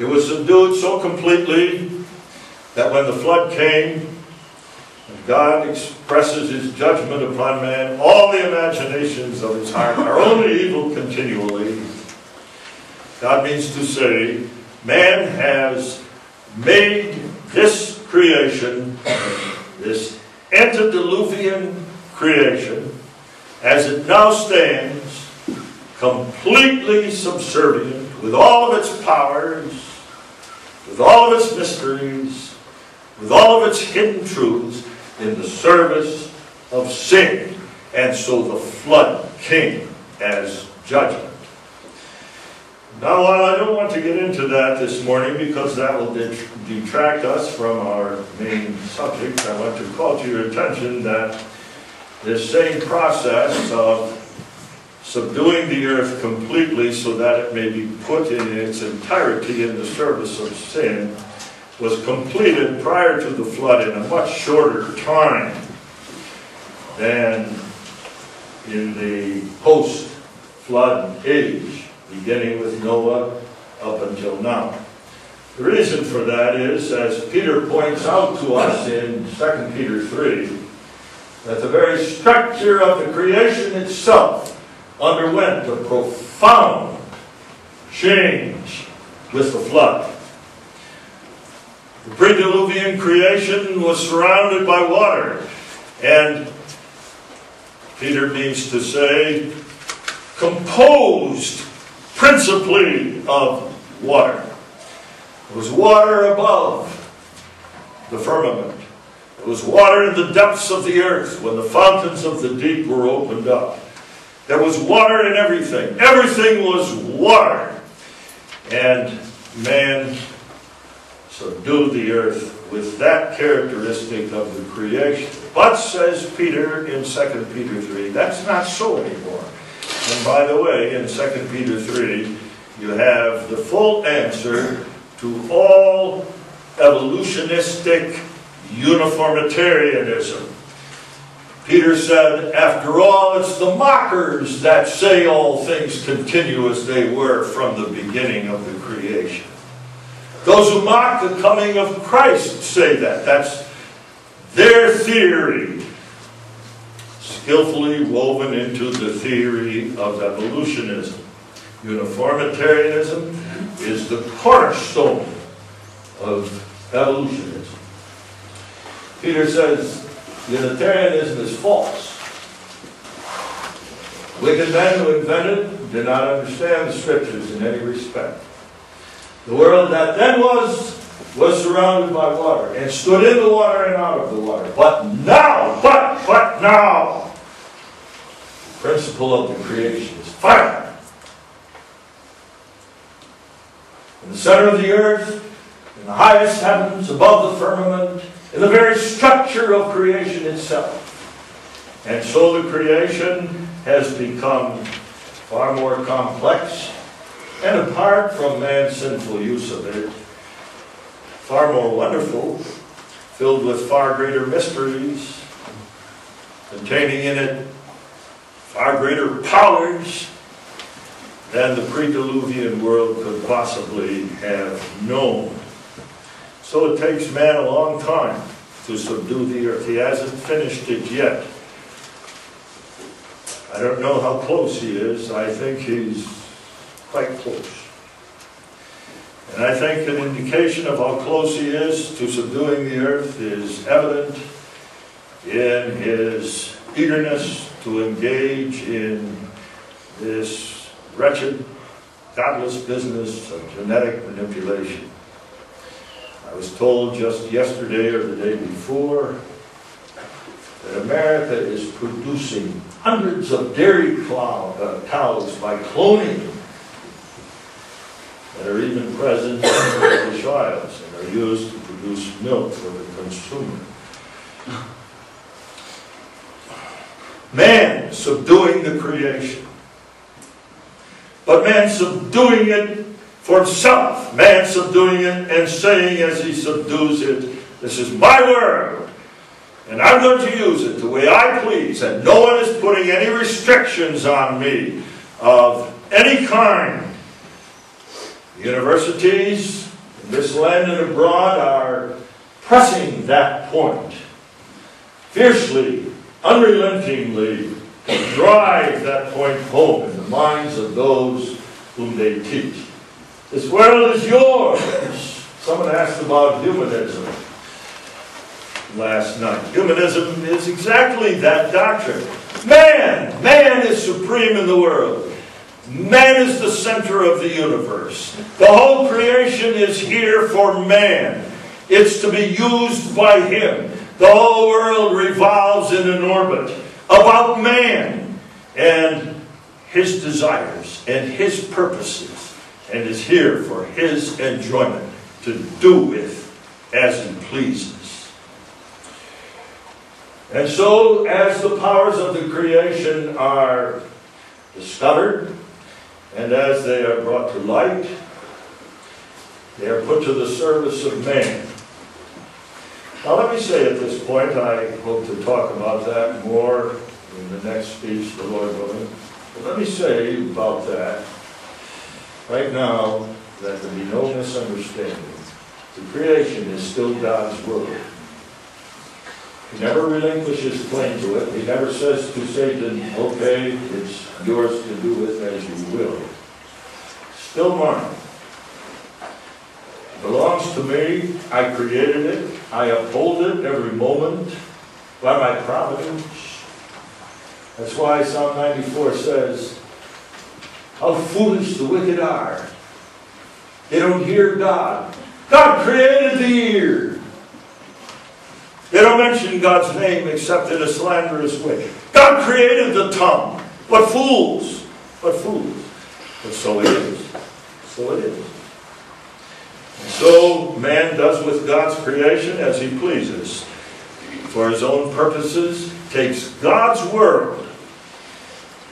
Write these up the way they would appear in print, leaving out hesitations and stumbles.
It was subdued so completely that when the flood came, and God expresses his judgment upon man, all the imaginations of his heart are only evil continually. God means to say, man has made this creation, this antediluvian creation, as it now stands, completely subservient, with all of its powers, with all of its mysteries, with all of its hidden truths, in the service of sin. And so the flood came as judgment. Now, while I don't want to get into that this morning, because that will detract us from our main subject, I want to call to your attention that this same process of subduing the earth completely so that it may be put in its entirety in the service of sin was completed prior to the flood in a much shorter time than in the post-flood age, beginning with Noah up until now. The reason for that is, as Peter points out to us in 2 Peter 3, that the very structure of the creation itself underwent a profound change with the flood. The pre-diluvian creation was surrounded by water, and Peter means to say, composed principally of water. There was water above the firmament. There was water in the depths of the earth when the fountains of the deep were opened up. There was water in everything. Everything was water. And man subdued the earth with that characteristic of the creation. But, says Peter in 2 Peter 3, that's not so anymore. And by the way, in 2 Peter 3, you have the full answer to all evolutionistic uniformitarianism. Peter said, after all, it's the mockers that say all things continue as they were from the beginning of the creation. Those who mock the coming of Christ say that. That's their theory, skillfully woven into the theory of evolutionism. Uniformitarianism is the cornerstone of evolutionism. Peter says Unitarianism is false. Wicked men who invented did not understand the Scriptures in any respect. The world that then was surrounded by water, and stood in the water and out of the water. But now, but now, the principle of the creation is fire. In the center of the earth, in the highest heavens, above the firmament, in the very structure of creation itself. And so the creation has become far more complex, and apart from man's sinful use of it, far more wonderful, filled with far greater mysteries, containing in it far greater powers than the pre-diluvian world could possibly have known. So it takes man a long time to subdue the earth. He hasn't finished it yet. I don't know how close he is. I think he's quite close. And I think an indication of how close he is to subduing the earth is evident in his eagerness to engage in this wretched, godless business of genetic manipulation. I was told just yesterday or the day before that America is producing hundreds of dairy cows by cloning that are even present in the British Isles and are used to produce milk for the consumer. Man subduing the creation. But man subduing it for himself. Man subduing it and saying as he subdues it, this is my world, and I'm going to use it the way I please, and no one is putting any restrictions on me of any kind. Universities this land and abroad are pressing that point, fiercely, unrelentingly, to drive that point home in the minds of those whom they teach. This world is yours. Someone asked about humanism last night. Humanism is exactly that doctrine. Man is supreme in the world. Man is the center of the universe. The whole creation is here for man. It's to be used by him. The whole world revolves in an orbit about man and his desires and his purposes, and is here for his enjoyment, to do with as he pleases. And so, as the powers of the creation are discovered, and as they are brought to light, they are put to the service of man. Now let me say at this point, I hope to talk about that more in the next speech, the Lord willing. But let me say about that, right now, that there be no misunderstanding. The creation is still God's world. He never relinquishes claim to it. He never says to Satan, okay, it's yours to do with as you will. Still mine. It belongs to me. I created it. I uphold it every moment by my providence. That's why Psalm 94 says, how foolish the wicked are. They don't hear God. God created the ear. They don't mention God's name except in a slanderous way. God created the tongue. What fools! What fools! But so it is. So it is. And so man does with God's creation as he pleases. For his own purposes, takes God's world,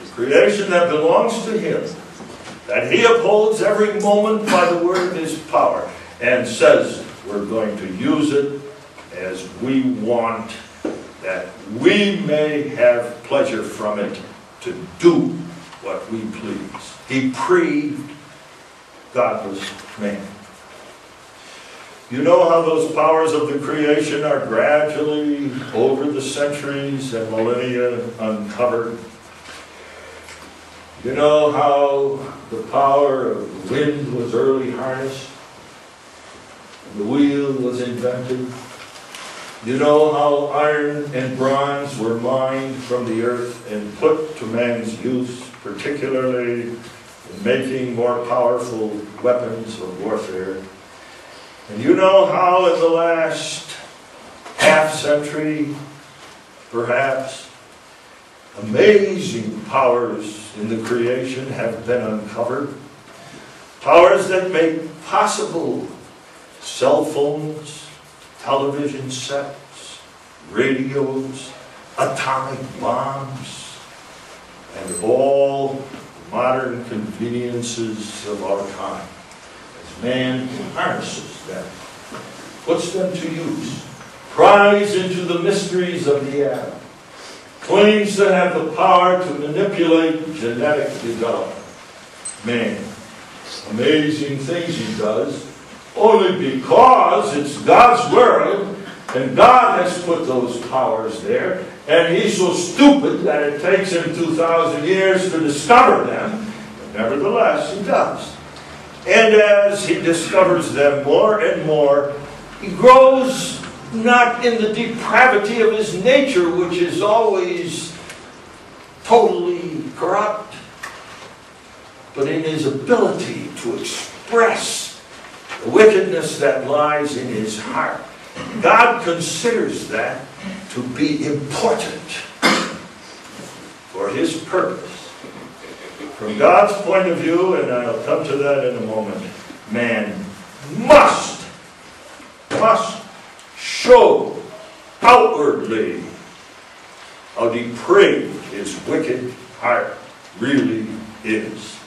the creation that belongs to him, that he upholds every moment by the word of his power, and says we're going to use it as we want, that we may have pleasure from it to do what we please. He pre-godless man. You know how those powers of the creation are gradually, over the centuries and millennia, uncovered. You know how the power of wind was early harnessed, the wheel was invented. You know how iron and bronze were mined from the earth and put to man's use, particularly in making more powerful weapons of warfare. And you know how in the last half-century, perhaps, amazing powers in the creation have been uncovered. Powers that make possible cell phones, television sets, radios, atomic bombs, and all the modern conveniences of our time. As man harnesses them, puts them to use, pries into the mysteries of the atom, claims to have the power to manipulate genetic development. Man, amazing things he does, only because it's God's world, and God has put those powers there, and he's so stupid that it takes him 2,000 years to discover them. But nevertheless, he does. And as he discovers them more and more, he grows not in the depravity of his nature, which is always totally corrupt, but in his ability to express the wickedness that lies in his heart. God considers that to be important for his purpose. From God's point of view, and I'll come to that in a moment, man must show outwardly how depraved his wicked heart really is.